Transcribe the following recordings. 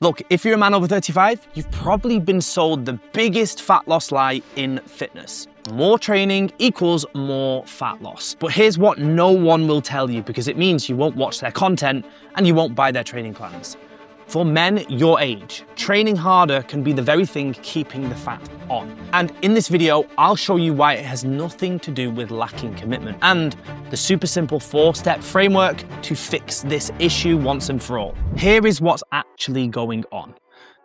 Look, if you're a man over 35, you've probably been sold the biggest fat loss lie in fitness. More training equals more fat loss. But here's what no one will tell you, because it means you won't watch their content and you won't buy their training plans. For men your age, training harder can be the very thing keeping the fat on. And in this video, I'll show you why it has nothing to do with lacking commitment and the super simple 4-step framework to fix this issue once and for all. Here is what's actually going on.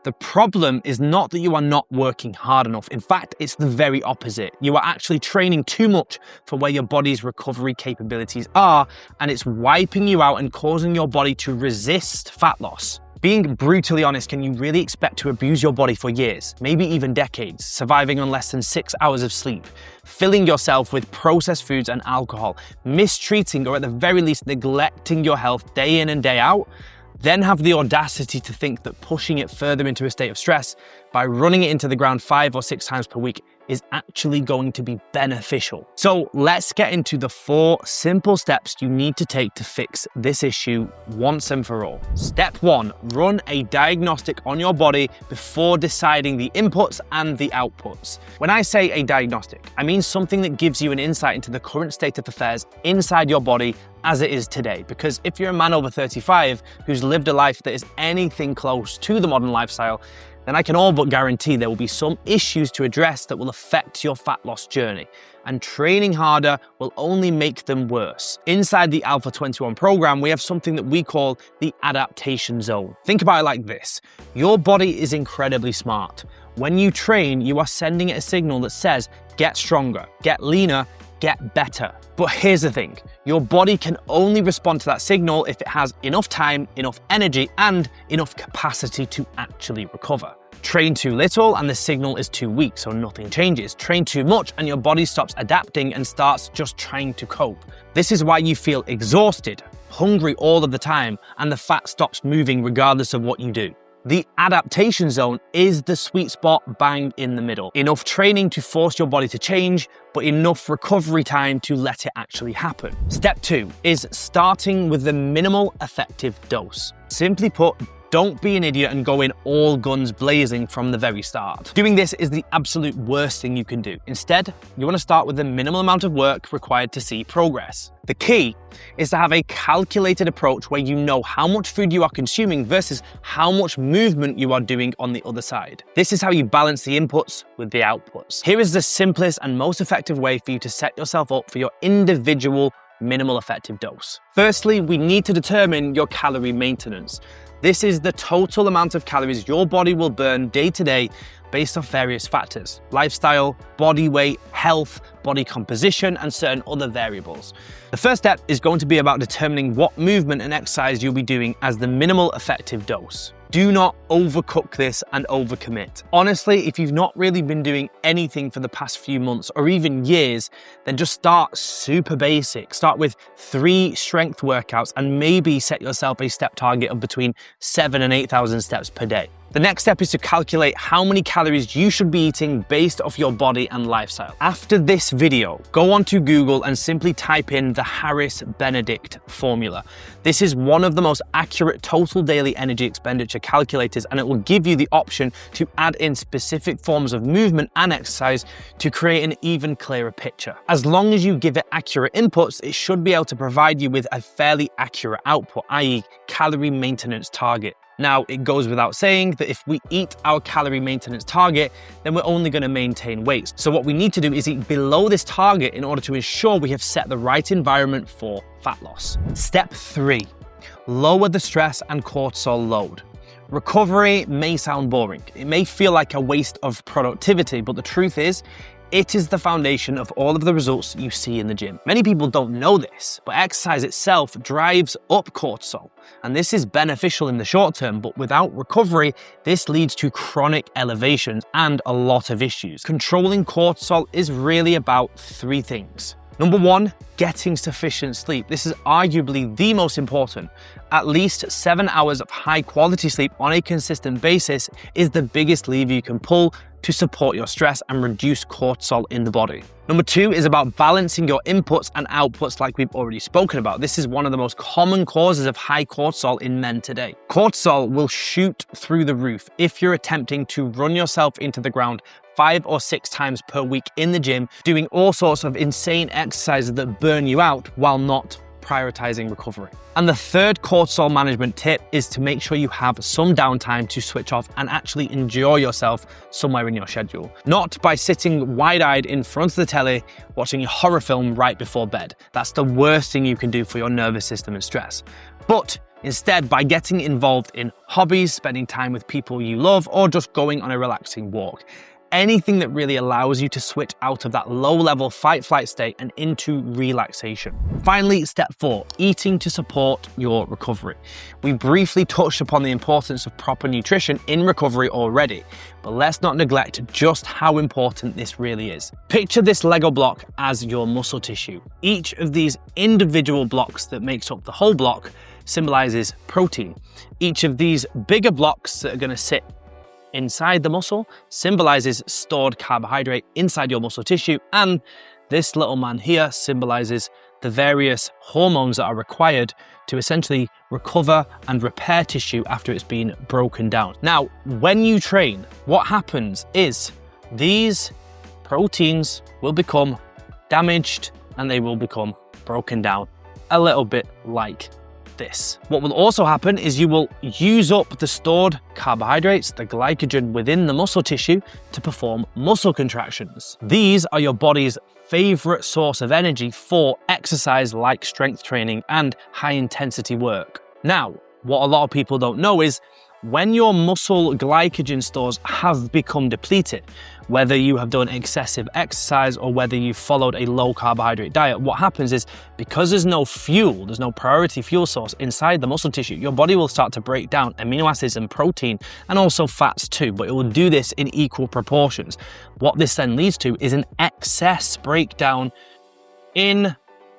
The problem is not that you are not working hard enough. In fact, it's the very opposite. You are actually training too much for where your body's recovery capabilities are, and it's wiping you out and causing your body to resist fat loss. Being brutally honest, can you really expect to abuse your body for years, maybe even decades, surviving on less than 6 hours of sleep, filling yourself with processed foods and alcohol, mistreating or at the very least neglecting your health day in and day out? Then have the audacity to think that pushing it further into a state of stress by running it into the ground 5 or 6 times per week is actually going to be beneficial. So let's get into the 4 simple steps you need to take to fix this issue once and for all. Step 1, run a diagnostic on your body before deciding the inputs and the outputs. When I say a diagnostic, I mean something that gives you an insight into the current state of affairs inside your body as it is today. Because if you're a man over 35 who's lived a life that is anything close to the modern lifestyle, then I can all but guarantee there will be some issues to address that will affect your fat loss journey. And training harder will only make them worse. Inside the Alpha 21 program, we have something that we call the adaptation zone. Think about it like this. Your body is incredibly smart. When you train, you are sending it a signal that says, get stronger, get leaner, get better. But here's the thing, your body can only respond to that signal if it has enough time, enough energy, and enough capacity to actually recover. Train too little and the signal is too weak, so nothing changes. Train too much and your body stops adapting and starts just trying to cope. This is why you feel exhausted, hungry all of the time, and the fat stops moving regardless of what you do. The adaptation zone is the sweet spot bang in the middle. Enough training to force your body to change, but enough recovery time to let it actually happen. Step 2 is starting with the minimal effective dose. Simply put, don't be an idiot and go in all guns blazing from the very start. Doing this is the absolute worst thing you can do. Instead, you want to start with the minimal amount of work required to see progress. The key is to have a calculated approach where you know how much food you are consuming versus how much movement you are doing on the other side. This is how you balance the inputs with the outputs. Here is the simplest and most effective way for you to set yourself up for your individual minimal effective dose. Firstly, we need to determine your calorie maintenance. This is the total amount of calories your body will burn day to day based off various factors: lifestyle, body weight, health, body composition, and certain other variables. The first step is going to be about determining what movement and exercise you'll be doing as the minimal effective dose. Do not overcook this and overcommit. Honestly, if you've not really been doing anything for the past few months or even years, then just start super basic. Start with 3 strength workouts and maybe set yourself a step target of between 7,000 and 8,000 steps per day. The next step is to calculate how many calories you should be eating based off your body and lifestyle. After this video, go onto Google and simply type in the Harris-Benedict formula. This is one of the most accurate total daily energy expenditure calculators, and it will give you the option to add in specific forms of movement and exercise to create an even clearer picture. As long as you give it accurate inputs, it should be able to provide you with a fairly accurate output, i.e. calorie maintenance target. Now, it goes without saying that if we eat our calorie maintenance target, then we're only going to maintain weight. So what we need to do is eat below this target in order to ensure we have set the right environment for fat loss. Step 3, lower the stress and cortisol load. Recovery may sound boring. It may feel like a waste of productivity, but the truth is, it is the foundation of all of the results you see in the gym. Many people don't know this, but exercise itself drives up cortisol. And this is beneficial in the short term, but without recovery, this leads to chronic elevations and a lot of issues. Controlling cortisol is really about 3 things. Number 1, getting sufficient sleep. This is arguably the most important. At least 7 hours of high quality sleep on a consistent basis is the biggest lever you can pull to support your stress and reduce cortisol in the body. Number 2 is about balancing your inputs and outputs like we've already spoken about. This is one of the most common causes of high cortisol in men today. Cortisol will shoot through the roof if you're attempting to run yourself into the ground 5 or 6 times per week in the gym, doing all sorts of insane exercises that burn you out while not prioritizing recovery. And the third cortisol management tip is to make sure you have some downtime to switch off and actually enjoy yourself somewhere in your schedule. Not by sitting wide-eyed in front of the telly watching a horror film right before bed. That's the worst thing you can do for your nervous system and stress. But instead, by getting involved in hobbies, spending time with people you love, or just going on a relaxing walk. Anything that really allows you to switch out of that low-level fight-flight state and into relaxation. Finally, step 4, eating to support your recovery. We briefly touched upon the importance of proper nutrition in recovery already, but let's not neglect just how important this really is. Picture this Lego block as your muscle tissue. Each of these individual blocks that makes up the whole block symbolizes protein. Each of these bigger blocks that are going to sit inside the muscle symbolizes stored carbohydrate inside your muscle tissue, and this little man here symbolizes the various hormones that are required to essentially recover and repair tissue after it's been broken down. Now, when you train, what happens is these proteins will become damaged and they will become broken down, a little bit like this. What will also happen is you will use up the stored carbohydrates, the glycogen within the muscle tissue, to perform muscle contractions. These are your body's favorite source of energy for exercise like strength training and high intensity work. Now, what a lot of people don't know is when your muscle glycogen stores have become depleted, whether you have done excessive exercise or whether you've followed a low carbohydrate diet, what happens is because there's no fuel, there's no priority fuel source inside the muscle tissue, your body will start to break down amino acids and protein and also fats too, but it will do this in equal proportions. What this then leads to is an excess breakdown in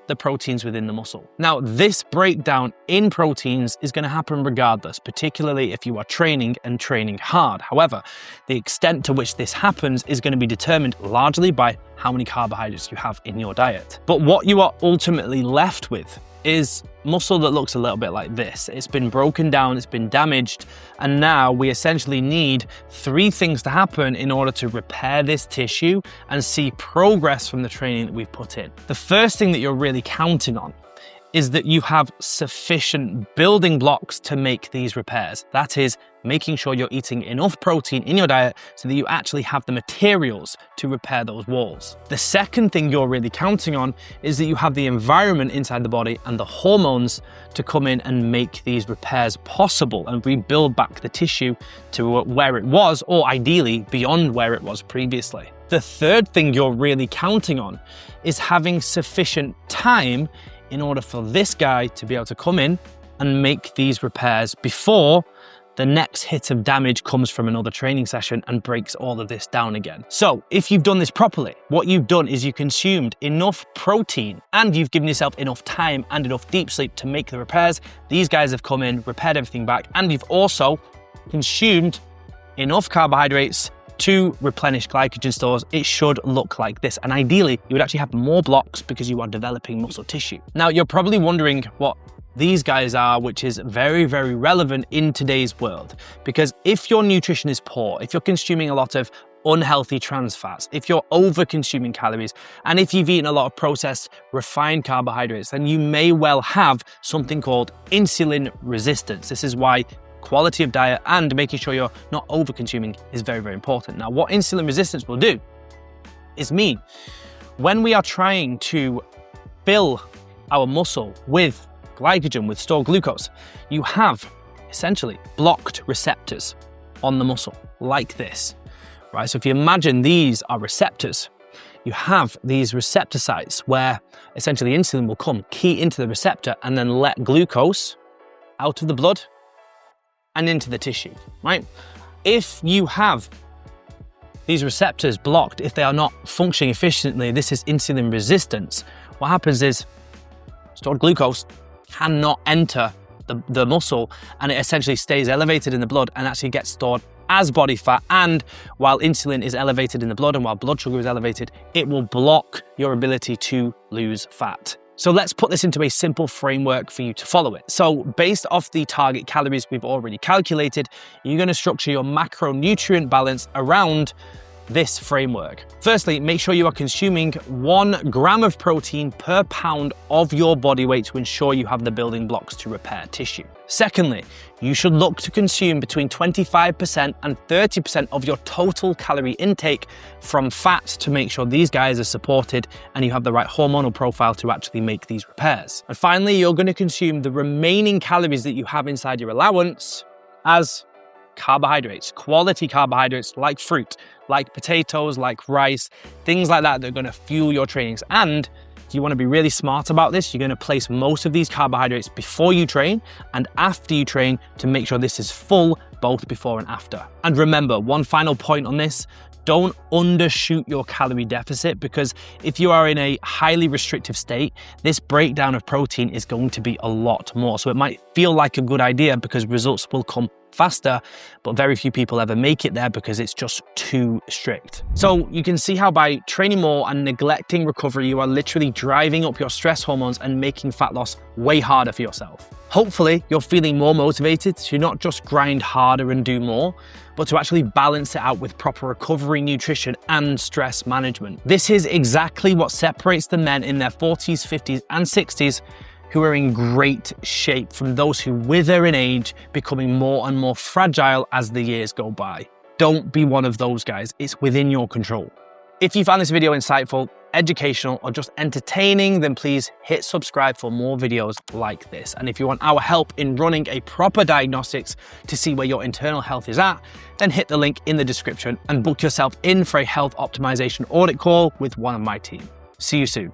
the proteins within the muscle. Now, this breakdown in proteins is going to happen regardless, particularly if you are training and training hard. However, the extent to which this happens is going to be determined largely by how many carbohydrates you have in your diet. But what you are ultimately left with is muscle that looks a little bit like this. It's been broken down, it's been damaged, and now we essentially need 3 things to happen in order to repair this tissue and see progress from the training that we've put in. The first thing that you're really counting on is that you have sufficient building blocks to make these repairs. That is, making sure you're eating enough protein in your diet so that you actually have the materials to repair those walls. The second thing you're really counting on is that you have the environment inside the body and the hormones to come in and make these repairs possible and rebuild back the tissue to where it was, or ideally beyond where it was previously. The third thing you're really counting on is having sufficient time in order for this guy to be able to come in and make these repairs before the next hit of damage comes from another training session and breaks all of this down again. So if you've done this properly, what you've done is you consumed enough protein and you've given yourself enough time and enough deep sleep to make the repairs. These guys have come in, repaired everything back, and you've also consumed enough carbohydrates to replenish glycogen stores. It should look like this. And ideally, you would actually have more blocks because you are developing muscle tissue. Now, you're probably wondering what these guys are, which is very, very relevant in today's world. Because if your nutrition is poor, if you're consuming a lot of unhealthy trans fats, if you're over consuming calories, and if you've eaten a lot of processed, refined carbohydrates, then you may well have something called insulin resistance. This is why quality of diet and making sure you're not over consuming is very, very important. Now, what insulin resistance will do is mean when we are trying to fill our muscle with glycogen, with stored glucose, you have essentially blocked receptors on the muscle like this, right? So if you imagine these are receptors, you have these receptor sites where essentially insulin will come, key into the receptor, and then let glucose out of the blood and into the tissue, right? If you have these receptors blocked, if they are not functioning efficiently, this is insulin resistance. What happens is stored glucose cannot enter the muscle, and it essentially stays elevated in the blood and actually gets stored as body fat, and while insulin is elevated in the blood and while blood sugar is elevated, it will block your ability to lose fat. So let's put this into a simple framework for you to follow it. So based off the target calories we've already calculated, you're going to structure your macronutrient balance around this framework. Firstly, make sure you are consuming 1 gram of protein per pound of your body weight to ensure you have the building blocks to repair tissue. Secondly, you should look to consume between 25% and 30% of your total calorie intake from fats to make sure these guys are supported and you have the right hormonal profile to actually make these repairs. And finally, you're going to consume the remaining calories that you have inside your allowance as carbohydrates, quality carbohydrates like fruit, like potatoes, like rice, things like that that are going to fuel your trainings. And if you want to be really smart about this, you're going to place most of these carbohydrates before you train and after you train to make sure this is full both before and after. And remember, one final point on this, don't undershoot your calorie deficit, because if you are in a highly restrictive state, this breakdown of protein is going to be a lot more. So it might feel like a good idea because results will come faster, but very few people ever make it there because it's just too strict. So you can see how by training more and neglecting recovery, you are literally driving up your stress hormones and making fat loss way harder for yourself. Hopefully, you're feeling more motivated to not just grind harder and do more, but to actually balance it out with proper recovery, nutrition, and stress management. This is exactly what separates the men in their 40s, 50s, and 60s who are in great shape from those who wither in age, becoming more and more fragile as the years go by. Don't be one of those guys. It's within your control. If you found this video insightful, educational, or just entertaining, then please hit subscribe for more videos like this. And if you want our help in running a proper diagnostics to see where your internal health is at, then hit the link in the description and book yourself in for a health optimization audit call with one of my team. See you soon.